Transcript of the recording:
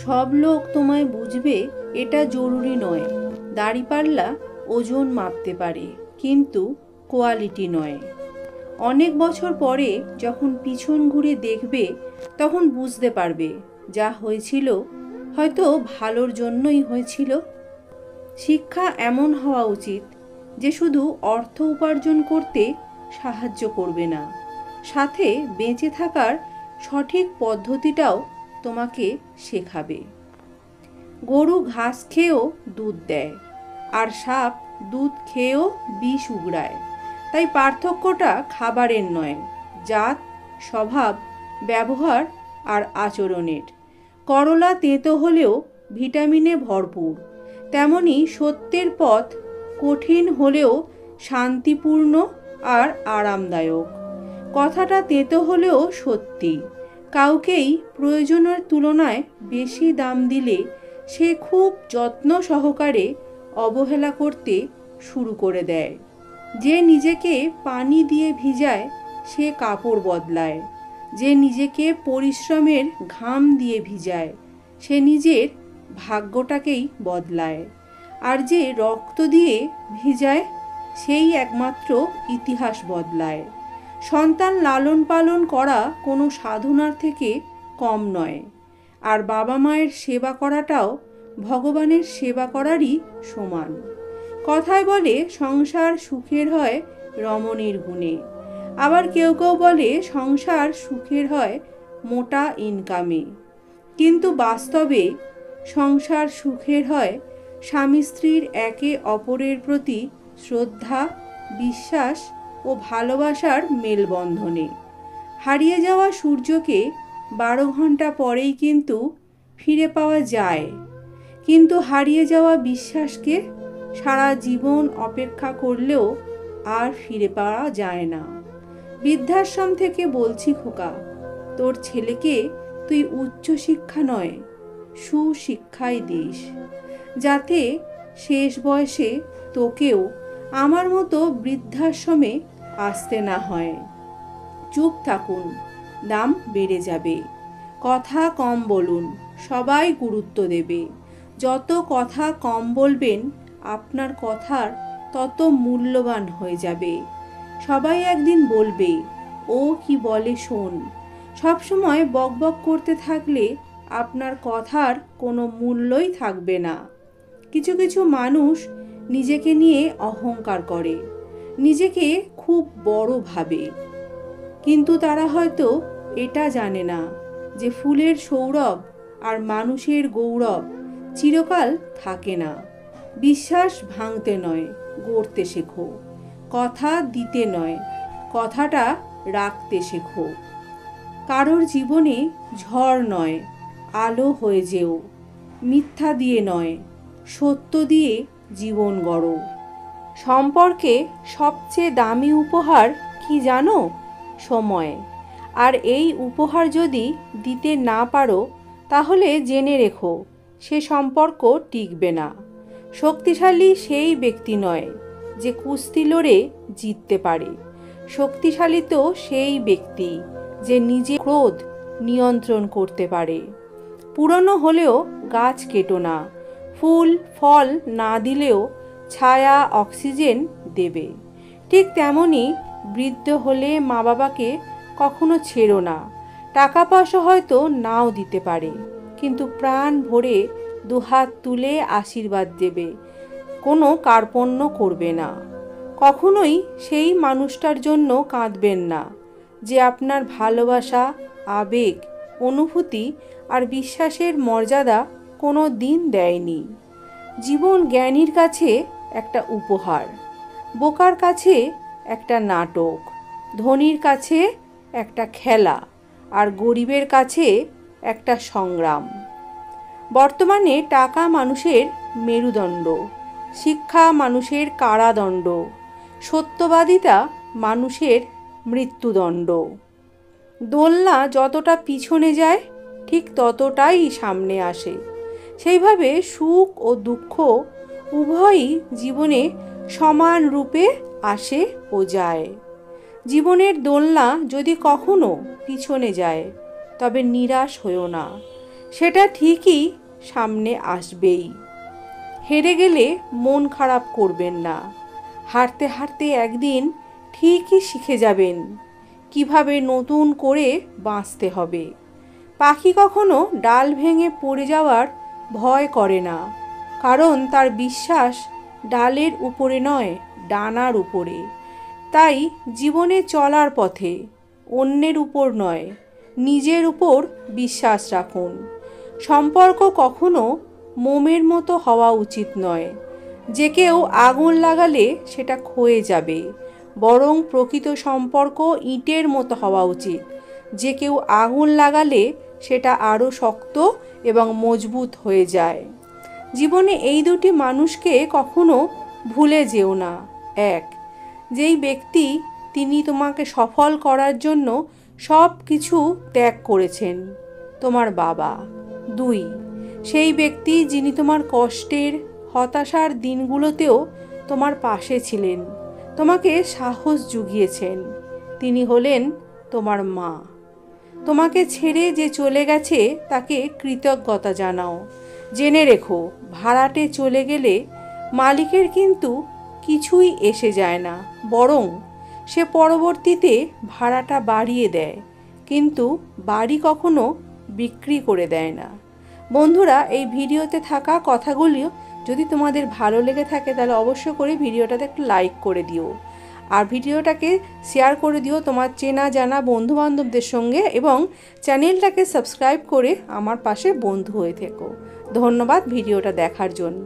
সব লোক তোমায় বুঝবে এটা জরুরি নয়। দাড়িপাল্লা ওজন মাপতে পারে, কিন্তু কোয়ালিটি নয়। অনেক বছর পরে যখন পিছন ঘুরে দেখবে, তখন বুঝতে পারবে যা হয়েছিল হয়তো ভালোর জন্যই হয়েছিল। শিক্ষা এমন হওয়া উচিত যে শুধু অর্থ উপার্জন করতে সাহায্য করবে না, সাথে বেঁচে থাকার সঠিক পদ্ধতিটাও তোমাকে শেখাবে। গরু ঘাস খেয়েও দুধ দেয়, আর সাপ দুধ খেয়েও বিষ উগড়ায়। তাই পার্থক্যটা খাবারের নয়, জাত, স্বভাব, ব্যবহার আর আচরণের। করলা তেঁতো হলেও ভিটামিনে ভরপুর, তেমনি সত্যের পথ কঠিন হলেও শান্তিপূর্ণ আর আরামদায়ক। কথাটা তেঁতো হলেও সত্যি। কাউকেই প্রয়োজনের তুলনায় বেশি দাম দিলে সে খুব যত্ন সহকারে অবহেলা করতে শুরু করে দেয়। যে নিজেকে পানি দিয়ে ভিজায় সে কাপড় বদলায়। যে নিজেকে পরিশ্রমের ঘাম দিয়ে ভিজায় সে নিজের ভাগ্যটাকেই বদলায়। আর যে রক্ত দিয়ে ভিজায় সেই একমাত্র ইতিহাস বদলায়। সন্তান লালন পালন করা কোনো সাধনার থেকে কম নয়, আর বাবা মায়ের সেবা করাটাও ভগবানের সেবা করারই সমান। কথায় বলে সংসার সুখের হয় রমণীর গুণে, আবার কেউ কেউ বলে সংসার সুখের হয় মোটা ইনকামে। কিন্তু বাস্তবে সংসার সুখের হয় স্বামী স্ত্রীর একে অপরের প্রতি শ্রদ্ধা, বিশ্বাস ও ভালোবাসার মেলবন্ধনে। হারিয়ে যাওয়া সূর্যকে 12 ঘন্টা পরেই কিন্তু ফিরে পাওয়া যায়, কিন্তু হারিয়ে যাওয়া বিশ্বাসকে সারা জীবন অপেক্ষা করলেও আর ফিরে পাওয়া যায় না। বৃদ্ধাশ্রম থেকে বলছি খোকা, তোর ছেলেকে তুই উচ্চশিক্ষা নয়, সুশিক্ষাই দিস, যাতে শেষ বয়সে তোকেও আমার মতো বৃদ্ধাশ্রমে আসতে না হয়। চুপ থাকুন, দাম বেড়ে যাবে। কথা কম বলুন, সবাই গুরুত্ব দেবে। যত কথা কম বলবেন আপনার কথার তত মূল্যবান হয়ে যাবে। সবাই একদিন বলবে, ও কি বলে শোন। সবসময় বকবক করতে থাকলে আপনার কথার কোনো মূল্যই থাকবে না। কিছু কিছু মানুষ নিজেকে নিয়ে অহংকার করে, নিজেকে খুব বড় ভাবে, কিন্তু তারা হয়তো এটা জানে না যে ফুলের সৌরভ আর মানুষের গৌরব চিরকাল থাকে না। বিশ্বাস ভাঙতে নয়, গড়তে শেখো। কথা দিতে নয়, কথাটা রাখতে শেখো। কারোর জীবনে ঝড় নয়, আলো হয়ে যেও। মিথ্যা দিয়ে নয়, সত্য দিয়ে জীবন গড়ো। সম্পর্কে সবচেয়ে দামি উপহার কি জানো? সময়। আর এই উপহার যদি দিতে না পারো, তাহলে জেনে রেখো সে সম্পর্ক টিকবে না। শক্তিশালী সেই ব্যক্তি নয় যে কুস্তি লড়ে জিততে পারে। শক্তিশালী তো সেই ব্যক্তি যে নিজের ক্রোধ নিয়ন্ত্রণ করতে পারে। পুরনো হলেও গাছ কেটো না, ফুল ফল না দিলেও ছায়া অক্সিজেন দেবে। ঠিক তেমনি বৃদ্ধ হলে মা বাবাকে কখনো ছেড়ো না। টাকা পয়সা হয়তো নাও দিতে পারে, কিন্তু প্রাণ ভরে দুহাত তুলে আশীর্বাদ দেবে, কোনো কার্পণ্য করবে না। কখনোই সেই মানুষটার জন্য কাঁদবেন না যে আপনার ভালোবাসা, আবেগ, অনুভূতি আর বিশ্বাসের মর্যাদা কোনো দিন দেয়নি। জীবন জ্ঞানীর কাছে একটা উপহার, বোকার কাছে একটা নাটক, ধনীর কাছে একটা খেলা, আর গরিবের কাছে একটা সংগ্রাম। বর্তমানে টাকা মানুষের মেরুদণ্ড, শিক্ষা মানুষের কারাদণ্ড, সত্যবাদিতা মানুষের মৃত্যুদণ্ড। দোলনা যতটা পিছনে যায় ঠিক ততটাই সামনে আসে। সেইভাবে সুখ ও দুঃখ উভয়ই জীবনে সমান রূপে আসে ও যায়। জীবনের দোলনা যদি কখনো পিছনে যায়, তবে নিরাশ হইও না। সেটা ঠিকই সামনে আসবেই। হেরে গেলে মন খারাপ করবেন না। হারতে হারতে একদিন ঠিকই শিখে যাবেন কিভাবে নতুন করে বাঁচতে হবে। পাখি কখনো ডাল ভেঙে পড়ে যাওয়ার ভয় করে না, কারণ তার বিশ্বাস ডালের উপরে নয়, ডানার উপরে। তাই জীবনে চলার পথে অন্যের উপর নয়, নিজের উপর বিশ্বাস রাখুন। সম্পর্ক কখনো মোমের মতো হওয়া উচিত নয় যে কেউ আগুন লাগালে সেটা ক্ষয়ে যাবে, বরং প্রকৃত সম্পর্ক ইটের মতো হওয়া উচিত, যে কেউ আগুন লাগালে সেটা আরও শক্ত এবং মজবুত হয়ে যায়। জীবনে এই দুটি মানুষকে কখনো ভুলে যেও না। এক, যেই ব্যক্তি তিনি তোমাকে সফল করার জন্য সব কিছু ত্যাগ করেছেন, তোমার বাবা। দুই, সেই ব্যক্তি যিনি তোমার কষ্টের, হতাশার দিনগুলোতেও তোমার পাশে ছিলেন, তোমাকে সাহস জুগিয়েছেন, তিনি হলেন তোমার মা। তোমাকে ছেড়ে যে চলে গেছে তাকে কৃতজ্ঞতা জানাও। জেনে রেখো, ভাড়াটে চলে গেলে মালিকের কিন্তু কিছুই এসে যায় না, বরং সে পরবর্তীতে ভাড়াটা বাড়িয়ে দেয়, কিন্তু বাড়ি কখনো বিক্রি করে দেয় না। বন্ধুরা, এই ভিডিওতে থাকা কথাগুলি যদি তোমাদের ভালো লেগে থাকে তাহলে অবশ্যই করে ভিডিওটাতে একটু লাইক করে দিও, আর ভিডিওটাকে শেয়ার করে দিও তোমার চেনা জানা বন্ধুবান্ধবদের সঙ্গে, এবং চ্যানেলটাকে সাবস্ক্রাইব করে আমার পাশে বন্ধু হয়ে থেকো। ধন্যবাদ ভিডিওটা দেখার জন্য।